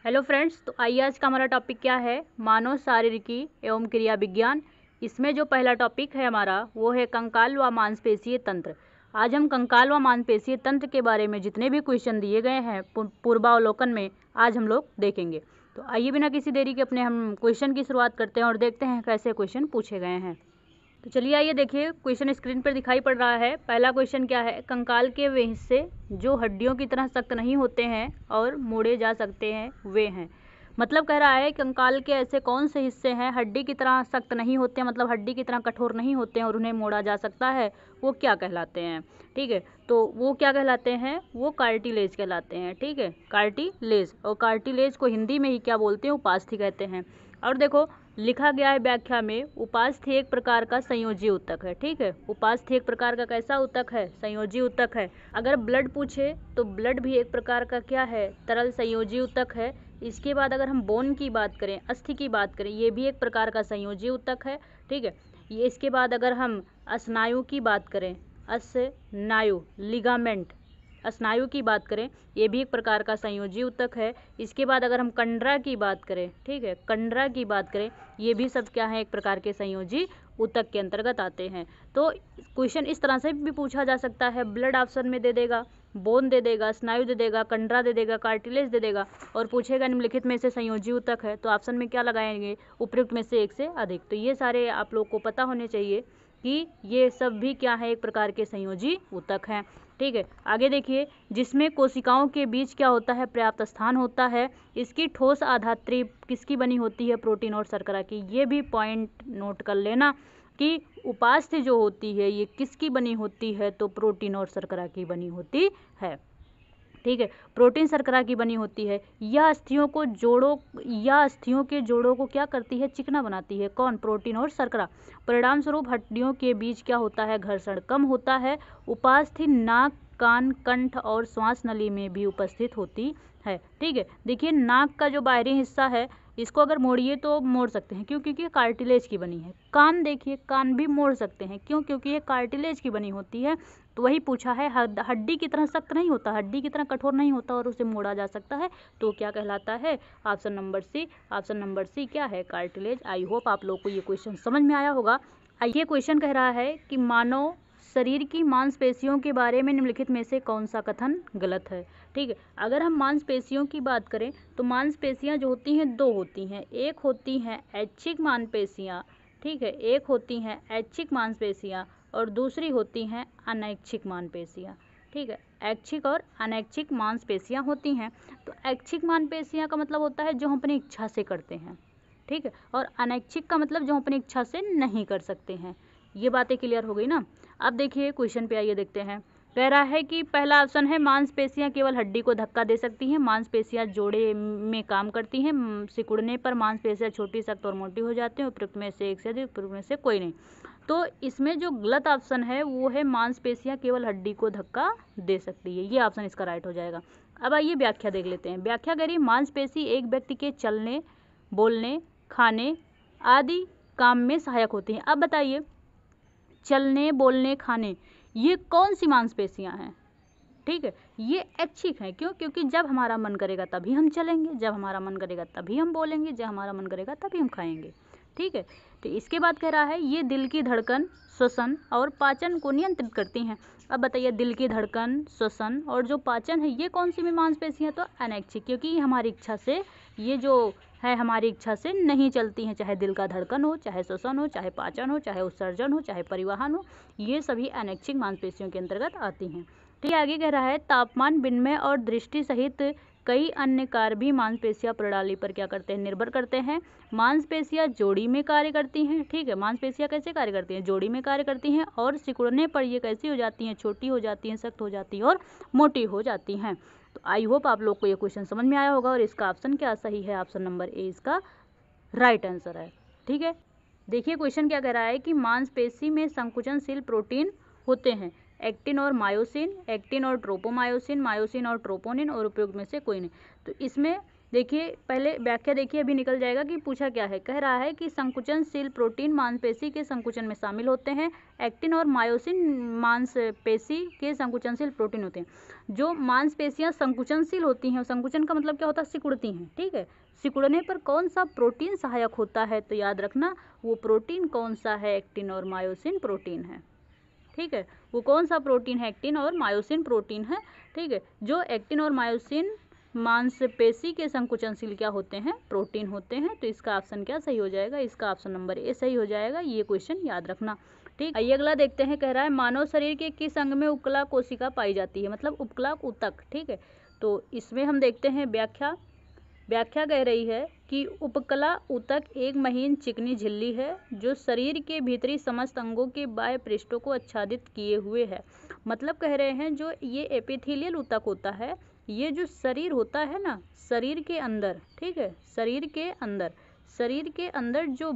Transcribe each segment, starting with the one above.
Hello friends, तो आइए आज का हमारा टॉपिक क्या है, मानव शारीरिकी एवं क्रिया विज्ञान। इसमें जो पहला टॉपिक है हमारा वो है कंकाल व मांसपेशीय तंत्र। आज हम कंकाल व मांसपेशीय तंत्र के बारे में जितने भी क्वेश्चन दिए गए हैं पूर्वावलोकन में आज हम लोग देखेंगे। तो आइए बिना किसी देरी के अपने हम क्वेश्चन की शुरुआत करते हैं और देखते हैं कैसे क्वेश्चन पूछे गए हैं। तो चलिए आइए देखिए, क्वेश्चन स्क्रीन पर दिखाई पड़ रहा है। पहला क्वेश्चन क्या है, कंकाल के वे हिस्से जो हड्डियों की तरह सख्त नहीं होते हैं और मोड़े जा सकते हैं वे हैं। मतलब कह रहा है कंकाल के ऐसे कौन से हिस्से हैं हड्डी की तरह सख्त नहीं होते, मतलब हड्डी की तरह कठोर नहीं होते हैं और उन्हें मोड़ा जा सकता है, वो क्या कहलाते हैं। ठीक है, तो वो क्या कहलाते हैं, वो कार्टिलेज कहलाते हैं। ठीक है, कार्टिलेज, और कार्टिलेज को हिंदी में ही क्या बोलते हैं, उपास्थि कहते हैं। और देखो लिखा गया है व्याख्या में, उपास्थि एक प्रकार का संयोजी ऊतक है। ठीक है, उपास्थि एक प्रकार का कैसा ऊतक है, संयोजी ऊतक है। अगर ब्लड पूछे तो ब्लड भी एक प्रकार का क्या है, तरल संयोजी ऊतक है। इसके बाद अगर हम बोन की बात करें, अस्थि की बात करें, ये भी एक प्रकार का संयोजी ऊतक है। ठीक है, ये इसके बाद अगर हम स्नायु की बात करें, स्नायु लिगामेंट, स्नायु की बात करें, ये भी एक प्रकार का संयोजी ऊतक है। इसके बाद अगर हम कंडरा की बात करें, ठीक है, कंडरा की बात करें, ये भी सब क्या है, एक प्रकार के संयोजी ऊतक के अंतर्गत आते हैं। तो क्वेश्चन इस तरह से भी पूछा जा सकता है, ब्लड ऑप्शन में दे देगा, बोन दे देगा, स्नायु दे देगा, कंडरा दे देगा, कार्टिलेज दे देगा और पूछेगा निम्नलिखित में से संयोजी ऊतक है, तो ऑप्शन में क्या लगाएंगे, उपयुक्त में से एक से अधिक। तो ये सारे आप लोग को पता होने चाहिए कि ये सब भी क्या है, एक प्रकार के संयोजी ऊतक हैं। ठीक है, आगे देखिए, जिसमें कोशिकाओं के बीच क्या होता है, पर्याप्त स्थान होता है। इसकी ठोस आधात्री किसकी बनी होती है, प्रोटीन और शर्करा की। ये भी पॉइंट नोट कर लेना कि उपास्थि जो होती है ये किसकी बनी होती है, तो प्रोटीन और शर्करा की बनी होती है। ठीक है, प्रोटीन शर्करा की बनी होती है। यह अस्थियों के जोड़ों को क्या करती है, चिकना बनाती है। कौन, प्रोटीन और शर्करा। परिणाम स्वरूप हड्डियों के बीच क्या होता है, घर्षण कम होता है। उपास्थि नाक, कान, कंठ और श्वास नली में भी उपस्थित होती है। ठीक है, देखिए नाक का जो बाहरी हिस्सा है इसको अगर मोड़िए तो मोड़ सकते हैं, क्यों, क्योंकि ये कार्टिलेज की बनी है। कान देखिए, कान भी मोड़ सकते हैं, क्यों, क्योंकि ये कार्टिलेज की बनी होती है। तो वही पूछा है, हड्डी की तरह सख्त नहीं होता, हड्डी की तरह कठोर नहीं होता और उसे मोड़ा जा सकता है, तो क्या कहलाता है, option number C. Option number C क्या है, कार्टिलेज। आई होप आप लोग को ये क्वेश्चन समझ में आया होगा। ये क्वेश्चन कह रहा है कि मानव शरीर की मांसपेशियों के बारे में निम्नलिखित में से कौन सा कथन गलत है। ठीक है, अगर हम मांसपेशियों की बात करें तो मांसपेशियां जो होती हैं दो होती हैं, एक होती हैं ऐच्छिक मांसपेशियां, ठीक है, एक होती हैं ऐच्छिक मांसपेशियां और दूसरी होती हैं अनैच्छिक मांसपेशियां। ठीक है, ऐच्छिक और अनैच्छिक मांसपेशियां होती हैं। तो ऐच्छिक मांसपेशियां का मतलब होता है जो हम अपनी इच्छा से करते हैं। ठीक है, और अनैच्छिक का मतलब जो हम अपनी इच्छा से नहीं कर सकते हैं। ये बातें क्लियर हो गई ना। अब देखिए क्वेश्चन पे आइए देखते हैं। कह रहा है कि पहला ऑप्शन है मांसपेशियां केवल हड्डी को धक्का दे सकती हैं, मांसपेशियां जोड़े में काम करती हैं, सिकुड़ने पर मांसपेशियां छोटी, सख्त और मोटी हो जाती हैं। उपयुक्त में से एक से अधिक, उपयुक्त में से कोई नहीं। तो इसमें जो गलत ऑप्शन है वो है मांसपेशियां केवल हड्डी को धक्का दे सकती है, ये ऑप्शन इसका राइट हो जाएगा। अब आइए व्याख्या देख लेते हैं। व्याख्या कह रही है मांसपेशी एक व्यक्ति के चलने, बोलने, खाने आदि काम में सहायक होती हैं। अब बताइए, चलने, बोलने, खाने, ये कौन सी मांसपेशियां हैं। ठीक है, ये ऐच्छिक है, क्यों, क्योंकि जब हमारा मन करेगा तभी हम चलेंगे, जब हमारा मन करेगा तभी हम बोलेंगे, जब हमारा मन करेगा तभी हम खाएंगे। ठीक है, तो इसके बाद कह रहा है ये दिल की धड़कन, श्वसन और पाचन को नियंत्रित करती हैं। अब बताइए, दिल की धड़कन, श्वसन और जो पाचन है ये कौन सी में मांसपेशियां, तो अनैच्छिक, क्योंकि हमारी इच्छा से ये जो है हमारी इच्छा से नहीं चलती हैं। चाहे दिल का धड़कन हो, चाहे श्वसन हो, चाहे पाचन हो, चाहे उत्सर्जन हो, चाहे परिवहन हो, ये सभी अनैच्छिक मांसपेशियों के अंतर्गत आती हैं। ठीक है, आगे कह रहा है तापमान, विनिमय और दृष्टि सहित कई अन्य कार्य भी मांसपेशियां प्रणाली पर क्या करते हैं, निर्भर करते हैं। मांसपेशियां जोड़ी में कार्य करती हैं। ठीक है, मांसपेशियां कैसे कार्य करती हैं, जोड़ी में कार्य करती हैं और सिकुड़ने पर ये कैसी हो जाती हैं, छोटी हो जाती हैं, सख्त हो जाती हैं और मोटी हो जाती हैं। तो आई होप आप लोग को ये क्वेश्चन समझ में आया होगा और इसका ऑप्शन क्या सही है, ऑप्शन नंबर ए इसका राइट आंसर है। ठीक है, देखिए क्वेश्चन क्या कह रहा है कि मांसपेशी में संकुचनशील प्रोटीन होते हैं, एक्टिन और मायोसिन, एक्टिन और ट्रोपोमायोसिन, मायोसिन और ट्रोपोनिन और उपयुक्त में से कोई नहीं। तो इसमें देखिए पहले व्याख्या देखिए, अभी निकल जाएगा कि पूछा क्या है। कह रहा है कि संकुचनशील प्रोटीन मांसपेशी के संकुचन में शामिल होते हैं। एक्टिन और मायोसिन मांसपेशी के संकुचनशील प्रोटीन होते हैं। जो मांसपेशियां संकुचनशील होती हैं, संकुचन का मतलब क्या होता है, सिकुड़ती हैं, ठीक है। सिकुड़ने पर कौन सा प्रोटीन सहायक होता है, तो याद रखना वो प्रोटीन कौन सा है, एक्टिन और मायोसिन प्रोटीन है, ठीक है। वो कौन सा प्रोटीन है, एक्टिन और मायोसिन प्रोटीन है, ठीक है। जो एक्टिन और मायोसिन मांसपेशी के संकुचनशील क्या होते हैं, प्रोटीन होते हैं। तो इसका ऑप्शन क्या सही हो जाएगा, इसका ऑप्शन नंबर ए सही हो जाएगा। ये क्वेश्चन याद रखना, ठीक। आइए अगला देखते हैं। कह रहा है मानव शरीर के किस अंग में उपकला कोशिका पाई जाती है, मतलब उपकला ऊतक, ठीक है। तो इसमें हम देखते हैं व्याख्या कह रही है कि उपकला ऊतक एक महीन चिकनी झिल्ली है जो शरीर के भीतरी समस्त अंगों के बाह्य पृष्ठों को आच्छादित किए हुए है। मतलब कह रहे हैं जो ये एपिथेलियल ऊतक होता है, ये जो शरीर होता है ना, शरीर के अंदर, ठीक है, शरीर के अंदर जो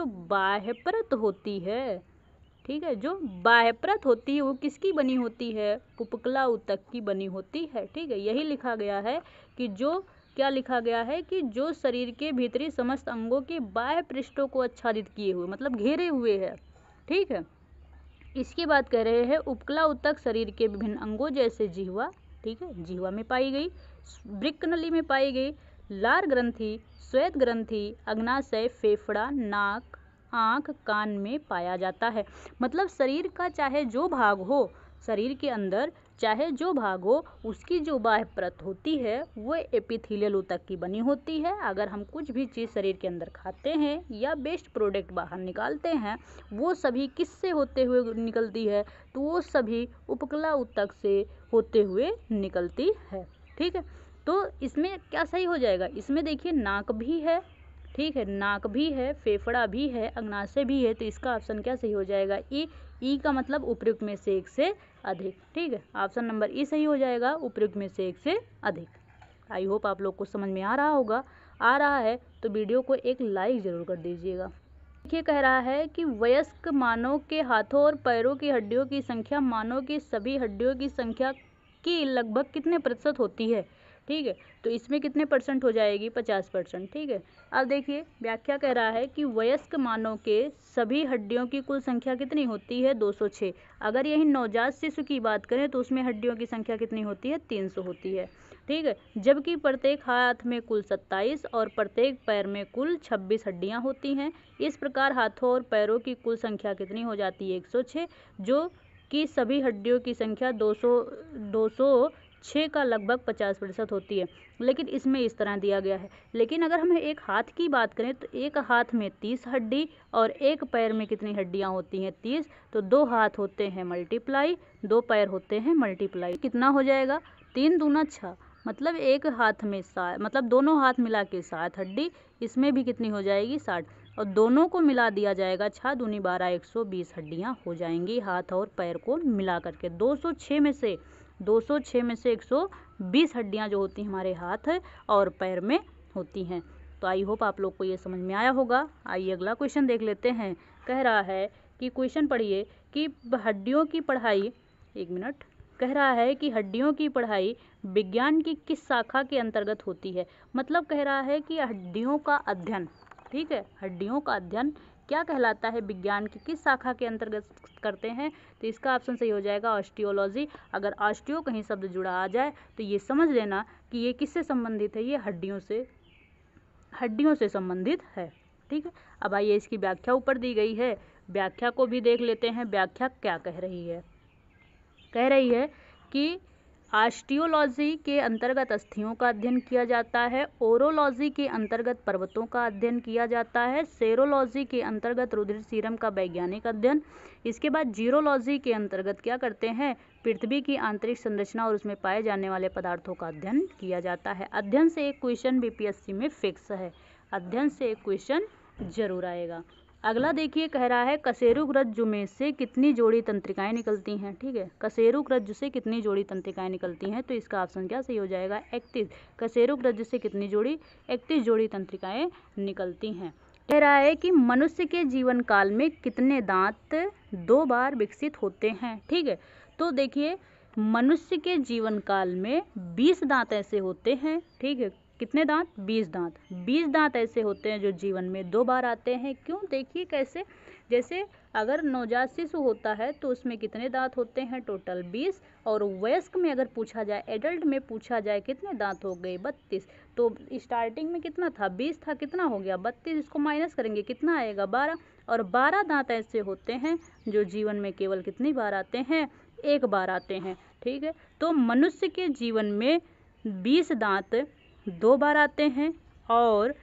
बाह्य परत होती है, ठीक है, जो बाह्य परत होती है वो किसकी बनी होती है, उपकला ऊतक की बनी होती है, ठीक है। यही लिखा गया है कि जो क्या लिखा गया है कि जो शरीर के भीतरी समस्त अंगों के बाह्य पृष्ठों को आच्छादित किए हुए, मतलब घेरे हुए है, ठीक है। इसकी बात कर रहे हैं। उपकला ऊतक शरीर के विभिन्न अंगों जैसे जिह्वा, ठीक है, जिह्वा में पाई गई, वृक्क नली में पाई गई, लार ग्रंथि, श्वेत ग्रंथि, अग्नाशय, फेफड़ा, नाक, आँख, कान में पाया जाता है। मतलब शरीर का चाहे जो भाग हो, शरीर के अंदर चाहे जो भाग हो, उसकी जो बाह्य परत होती है वो एपिथेलियल ऊतक की बनी होती है। अगर हम कुछ भी चीज़ शरीर के अंदर खाते हैं या वेस्ट प्रोडक्ट बाहर निकालते हैं, वो सभी किससे होते हुए निकलती है, तो वो सभी उपकला ऊतक से होते हुए निकलती है, ठीक है। तो इसमें क्या सही हो जाएगा, इसमें देखिए नाक भी है, ठीक है, नाक भी है, फेफड़ा भी है, अग्नाशय भी है। तो इसका ऑप्शन क्या सही हो जाएगा, ई का मतलब उपयुक्त में से एक से अधिक, ठीक है। ऑप्शन नंबर ई सही हो जाएगा, उपयुक्त में से एक से अधिक। आई होप आप लोग को समझ में आ रहा है तो वीडियो को एक लाइक जरूर कर दीजिएगा। देखिए कह रहा है कि वयस्क मानव के हाथों और पैरों की हड्डियों की संख्या मानव की सभी हड्डियों की संख्या की लगभग कितने प्रतिशत होती है, ठीक है। तो इसमें कितने परसेंट हो जाएगी, 50%, ठीक है। अब देखिए व्याख्या कह रहा है कि वयस्क मानव के सभी हड्डियों की कुल संख्या कितनी होती है, 206। अगर यही नवजात शिशु की बात करें तो उसमें हड्डियों की संख्या कितनी होती है, 300 होती है, ठीक है। जबकि प्रत्येक हाथ में कुल 27 और प्रत्येक पैर में कुल 26 हड्डियां होती हैं। इस प्रकार हाथों और पैरों की कुल संख्या कितनी हो जाती है, 106, जो कि सभी हड्डियों की संख्या 206 का लगभग 50% होती है। लेकिन इसमें इस तरह दिया गया है। लेकिन अगर हम एक हाथ की बात करें तो एक हाथ में 30 हड्डी और एक पैर में कितनी हड्डियां होती हैं, 30। तो 2 हाथ होते हैं मल्टीप्लाई, 2 पैर होते हैं मल्टीप्लाई। कितना हो जाएगा, 3 दूना 6, मतलब एक हाथ में 7, मतलब दोनों हाथ मिला के 7 हड्डी, इसमें भी कितनी हो जाएगी, 60। और दोनों को मिला दिया जाएगा, 6 दूनी 12, 120 हड्डियां हो जाएंगी हाथ और पैर को मिला करके। 206 में से 120 हड्डियां जो होती हैं हमारे हाथ और पैर में होती हैं। तो आई होप आप लोग को ये समझ में आया होगा। आइए अगला क्वेश्चन देख लेते हैं। कह रहा है कि क्वेश्चन पढ़िए कि हड्डियों की पढ़ाई, एक मिनट, कह रहा है कि हड्डियों की पढ़ाई विज्ञान की किस शाखा के अंतर्गत होती है। मतलब कह रहा है कि हड्डियों का अध्ययन, ठीक है, हड्डियों का अध्ययन क्या कहलाता है, विज्ञान की किस शाखा के अंतर्गत करते हैं। तो इसका ऑप्शन सही हो जाएगा ऑस्टियोलॉजी। अगर ऑस्टियो कहीं शब्द जुड़ा आ जाए तो ये समझ लेना कि ये किससे संबंधित है, ये हड्डियों से संबंधित है, ठीक है। अब आइए इसकी व्याख्या ऊपर दी गई है, व्याख्या को भी देख लेते हैं। व्याख्या क्या कह रही है, कह रही है कि ऑस्टियोलॉजी के अंतर्गत अस्थियों का अध्ययन किया जाता है, ओरोलॉजी के अंतर्गत पर्वतों का अध्ययन किया जाता है, सेरोलॉजी के अंतर्गत रुधिर सीरम का वैज्ञानिक अध्ययन, इसके बाद जीरोलॉजी के अंतर्गत क्या करते हैं, पृथ्वी की आंतरिक संरचना और उसमें पाए जाने वाले पदार्थों का अध्ययन किया जाता है। अध्ययन से एक क्वेश्चन बीपीएससी में फिक्स है, अध्ययन से एक क्वेश्चन जरूर आएगा। अगला देखिए कह रहा है कशेरुक रज्जु में से कितनी जोड़ी तंत्रिकाएं निकलती हैं, ठीक है। कशेरुक रज्जु से कितनी जोड़ी तंत्रिकाएं निकलती हैं, तो इसका ऑप्शन क्या सही हो जाएगा, 31। कशेरुक रज्जु से कितनी जोड़ी, 31 जोड़ी तंत्रिकाएं निकलती हैं। कह रहा है कि मनुष्य के जीवन काल में कितने दांत 2 बार विकसित होते हैं, ठीक है। तो देखिए मनुष्य के जीवन काल में 20 दांत ऐसे होते हैं, ठीक है, कितने दांत? 20 दांत। 20 दांत ऐसे होते हैं जो जीवन में 2 बार आते हैं। क्यों? देखिए कैसे, जैसे अगर नवजात शिशु होता है तो उसमें कितने दांत होते हैं? टोटल 20। और वयस्क में अगर पूछा जाए, एडल्ट में पूछा जाए कितने दांत हो गए? 32। तो स्टार्टिंग में कितना था? 20 था, कितना हो गया? 32। इसको माइनस करेंगे, कितना आएगा? 12। और 12 दांत ऐसे होते हैं जो जीवन में केवल कितनी बार आते हैं? 1 बार आते हैं, ठीक है। तो मनुष्य के जीवन में 20 दांत 2 बार आते हैं और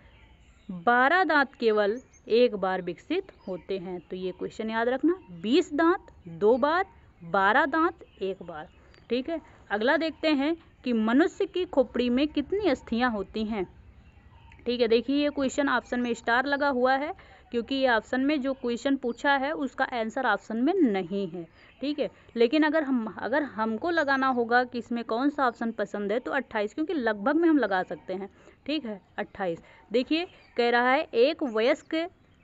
12 दांत केवल 1 बार विकसित होते हैं। तो ये क्वेश्चन याद रखना, 20 दांत 2 बार, 12 दांत 1 बार, ठीक है। अगला देखते हैं कि मनुष्य की खोपड़ी में कितनी अस्थियां होती हैं, ठीक है। देखिए ये क्वेश्चन ऑप्शन में स्टार लगा हुआ है क्योंकि ये ऑप्शन में जो क्वेश्चन पूछा है उसका आंसर ऑप्शन में नहीं है, ठीक है। लेकिन अगर हमको लगाना होगा कि इसमें कौन सा ऑप्शन पसंद है तो 28, क्योंकि लगभग में हम लगा सकते हैं, ठीक है। 28 देखिए कह रहा है एक वयस्क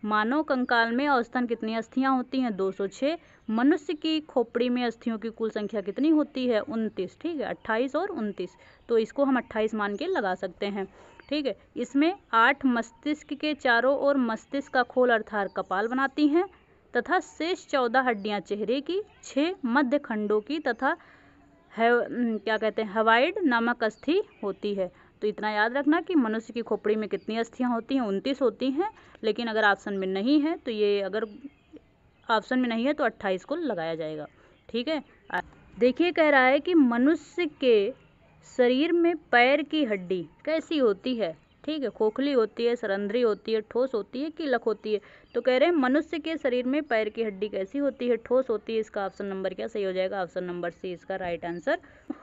मानव कंकाल में औसतन कितनी अस्थियां होती हैं? 206। मनुष्य की खोपड़ी में अस्थियों की कुल संख्या कितनी होती है? 29, ठीक है। 28 और 29, तो इसको हम 28 मान के लगा सकते हैं, ठीक है। इसमें 8 मस्तिष्क के चारों ओर मस्तिष्क का खोल अर्थात कपाल बनाती हैं तथा शेष 14 हड्डियां चेहरे की, 6 मध्य खंडों की तथा क्या कहते हैं हवाइड नामक अस्थि होती है। तो इतना याद रखना कि मनुष्य की खोपड़ी में कितनी अस्थियां होती हैं? 29 होती हैं। लेकिन अगर ऑप्शन में नहीं है तो ये, अगर ऑप्शन में नहीं है तो 28 को लगाया जाएगा, ठीक है। देखिए कह रहा है कि मनुष्य के शरीर में पैर की हड्डी कैसी होती है, ठीक है। खोखली होती है, सरंध्री होती है, ठोस होती है, कीलक होती है। तो कह रहे हैं मनुष्य के शरीर में पैर की हड्डी कैसी होती है? ठोस होती है। इसका ऑप्शन नंबर क्या सही हो जाएगा? ऑप्शन नंबर सी इसका राइट आंसर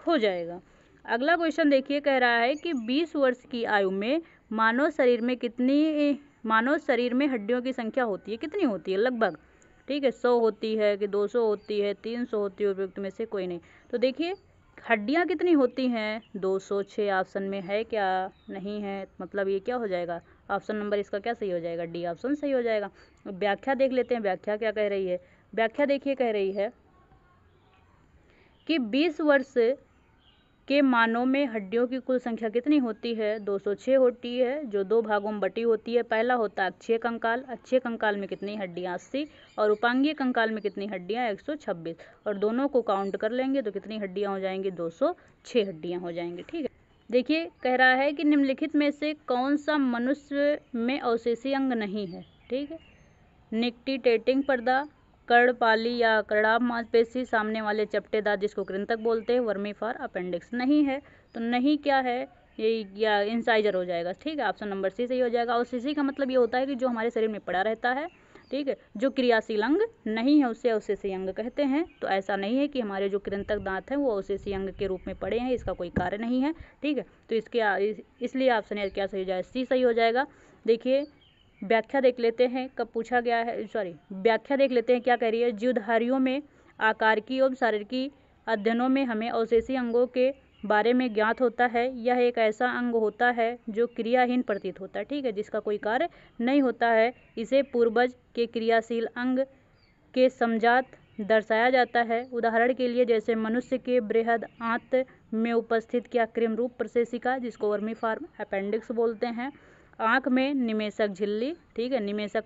हो जाएगा। अगला क्वेश्चन देखिए कह रहा है कि 20 वर्ष की आयु में मानव शरीर में हड्डियों की संख्या होती है, कितनी होती है? लगभग, ठीक है। 100 होती है कि 200 होती है, 300 होती है, उपयुक्त में से कोई नहीं। तो देखिए हड्डियां कितनी होती हैं? 206 ऑप्शन में है क्या? नहीं है, मतलब ये क्या हो जाएगा? ऑप्शन नंबर इसका क्या सही हो जाएगा? डी ऑप्शन सही हो जाएगा। व्याख्या देख लेते हैं, व्याख्या क्या कह रही है। व्याख्या देखिए कह रही है कि 20 वर्ष के मानव में हड्डियों की कुल संख्या कितनी होती है? 206 होती है, जो 2 भागों में बटी होती है। पहला होता है अक्षीय कंकाल। अक्षीय कंकाल में कितनी हड्डियां? 80। और उपांगीय कंकाल में कितनी हड्डियां? 126। और दोनों को काउंट कर लेंगे तो कितनी हड्डियां हो जाएंगी? 206 हड्डियां हो जाएंगी, ठीक है। देखिए कह रहा है कि निम्नलिखित में से कौन सा मनुष्य में अवशेषीय अंग नहीं है, ठीक है। निकटिटेटिंग पर्दा, कर्णपाली या कर्णाभ मांसपेशी, सामने वाले चपटे दांत जिसको कृंतक बोलते हैं, वर्मीफार अपेंडिक्स नहीं है। तो नहीं क्या है? ये या इंसाइजर हो जाएगा, ठीक है। ऑप्शन नंबर सी सही हो जाएगा। अवशेषी का मतलब ये होता है कि जो हमारे शरीर में पड़ा रहता है, ठीक है। जो क्रियाशील अंग नहीं है उसे अवशेषी अंग कहते हैं। तो ऐसा नहीं है कि हमारे जो कृंतक दांत हैं वो अवशेषी अंग के रूप में पड़े हैं, इसका कोई कार्य नहीं है, ठीक है। तो इसलिए ऑप्शन क्या सही हो जाएगा? सी सही हो जाएगा। देखिए व्याख्या देख लेते हैं कब पूछा गया है, व्याख्या देख लेते हैं क्या कह रही है। जीवधारियों में आकारिकी एवं शारीरिकी अध्ययनों में हमें अवशेषी अंगों के बारे में ज्ञात होता है। यह एक ऐसा अंग होता है जो क्रियाहीन प्रतीत होता है, ठीक है, जिसका कोई कार्य नहीं होता है। इसे पूर्वज के क्रियाशील अंग के समजात दर्शाया जाता है। उदाहरण के लिए जैसे मनुष्य के बृहद आंत में उपस्थित क्या कृमरूप प्रशेषिका, जिसको वर्मीफार्म अपेंडिक्स बोलते हैं। आँख में निमेशक झिल्ली, ठीक है, निमेशक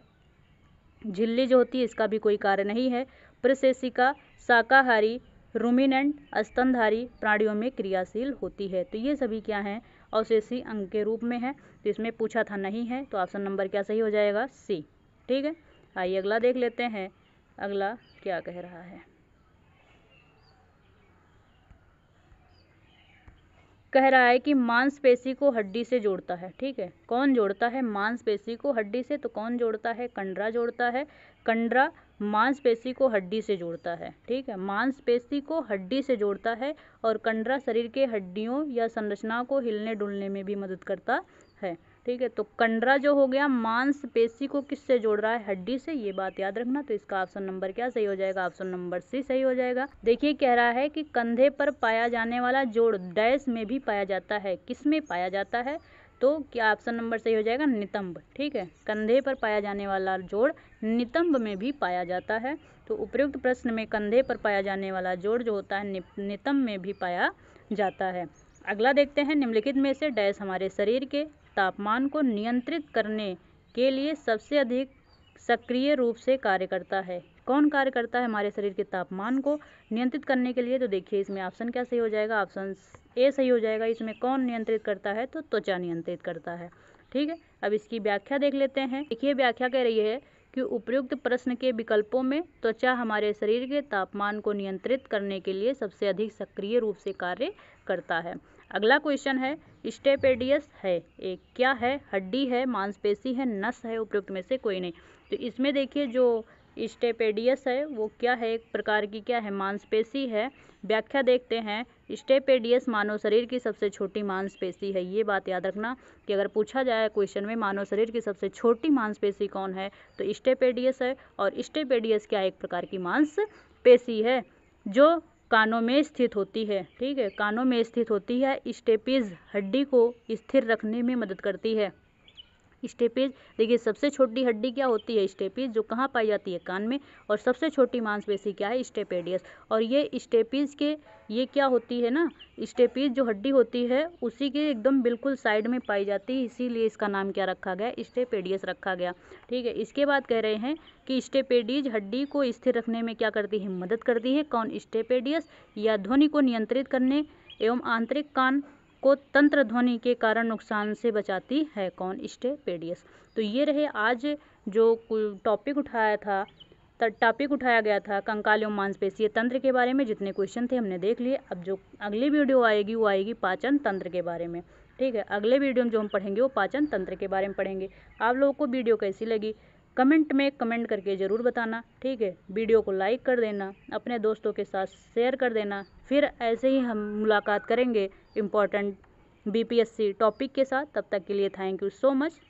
झिल्ली जो होती है इसका भी कोई कार्य नहीं है। प्रशेषिका शाकाहारी रूमिनेंट स्तनधारी प्राणियों में क्रियाशील होती है। तो ये सभी क्या हैं? अवशेषी अंग के रूप में है। तो इसमें पूछा था नहीं है, तो ऑप्शन नंबर क्या सही हो जाएगा? सी, ठीक है। आइए अगला देख लेते हैं, अगला क्या कह रहा है। कह रहा है कि मांसपेशी को हड्डी से जोड़ता है, ठीक है। कौन जोड़ता है मांसपेशी को हड्डी से? तो कौन जोड़ता है? कंडरा जोड़ता है। कंडरा मांसपेशी को हड्डी से जोड़ता है, ठीक है। मांसपेशी को हड्डी से जोड़ता है और कंडरा शरीर के हड्डियों या संरचना को हिलने डुलने में भी मदद करता है। ठीक है। तो कंडरा जो हो गया मांसपेशी को किससे जोड़ रहा है, हड्डी से, ये बात याद रखना। तो इसका ऑप्शन नंबर क्या सही हो जाएगा, ऑप्शन नंबर सी सही हो जाएगा। देखिए कह रहा है कि कंधे पर पाया जाने वाला जोड़ डैश में भी पाया जाता है, किस में पाया जाता है, तो क्या ऑप्शन नंबर सही हो जाएगा, नितंब। ठीक है, कंधे पर पाया जाने वाला जोड़ नितंब में भी पाया जाता है। तो उपयुक्त प्रश्न में कंधे पर पाया जाने वाला जोड़ जो होता है नितंब में भी पाया जाता है। अगला देखते हैं, निम्नलिखित में से डैश हमारे शरीर के तापमान को नियंत्रित करने के लिए सबसे अधिक सक्रिय रूप से कार्य करता है। कौन कार्य करता है हमारे शरीर के तापमान को नियंत्रित करने के लिए, तो देखिए इसमें ऑप्शन क्या सही हो जाएगा, ऑप्शन ए सही हो जाएगा। इसमें कौन नियंत्रित करता है, तो त्वचा नियंत्रित करता है। ठीक है, अब इसकी व्याख्या देख लेते हैं। देखिए व्याख्या कह रही है कि उपयुक्त प्रश्न के विकल्पों में त्वचा हमारे शरीर के तापमान को नियंत्रित करने के लिए सबसे अधिक सक्रिय रूप से कार्य करता है। अगला क्वेश्चन है, स्टेपेडियस है एक क्या है, हड्डी है, मांसपेशी है, नस है, उपयुक्त में से कोई नहीं। तो इसमें देखिए जो स्टेपेडियस है वो क्या है, एक प्रकार की क्या है, मांसपेशी है। व्याख्या देखते हैं, स्टेपेडियस मानव शरीर की सबसे छोटी मांसपेशी है। ये बात याद रखना कि अगर पूछा जाए क्वेश्चन में मानव शरीर की सबसे छोटी मांसपेशी कौन है, तो स्टेपेडियस है। और स्टेपेडियस क्या एक प्रकार की मांसपेशी है जो कानों में स्थित होती है। ठीक है, कानों में स्थित होती है। स्टेपीज हड्डी को स्थिर रखने में मदद करती है। स्टेपीज देखिए सबसे छोटी हड्डी क्या होती है, स्टेपीज, जो कहाँ पाई जाती है, कान में। और सबसे छोटी मांसपेशी क्या है, स्टेपेडियस। और ये स्टेपीज के ये क्या होती है ना, स्टेपीज जो हड्डी होती है उसी के एकदम बिल्कुल साइड में पाई जाती है, इसीलिए इसका नाम क्या रखा गया, स्टेपेडियस रखा गया। ठीक है, इसके बाद कह रहे हैं कि स्टेपेडीज हड्डी को स्थिर रखने में क्या करती है, मदद करती है। कौन, स्टेपेडियस। या ध्वनि को नियंत्रित करने एवं आंतरिक कान को तंत्र ध्वनि के कारण नुकसान से बचाती है। कौन, स्टेपेडियस। तो ये रहे आज जो टॉपिक उठाया गया था कंकाल एवं मांसपेशीय तंत्र के बारे में। जितने क्वेश्चन थे हमने देख लिए। अब जो अगली वीडियो आएगी वो आएगी पाचन तंत्र के बारे में। ठीक है, अगले वीडियो में जो हम पढ़ेंगे वो पाचन तंत्र के बारे में पढ़ेंगे। आप लोगों को वीडियो कैसी लगी कमेंट में कमेंट करके ज़रूर बताना। ठीक है, वीडियो को लाइक कर देना, अपने दोस्तों के साथ शेयर कर देना। फिर ऐसे ही हम मुलाकात करेंगे इम्पोर्टेंट बीपीएससी टॉपिक के साथ। तब तक के लिए थैंक यू सो मच।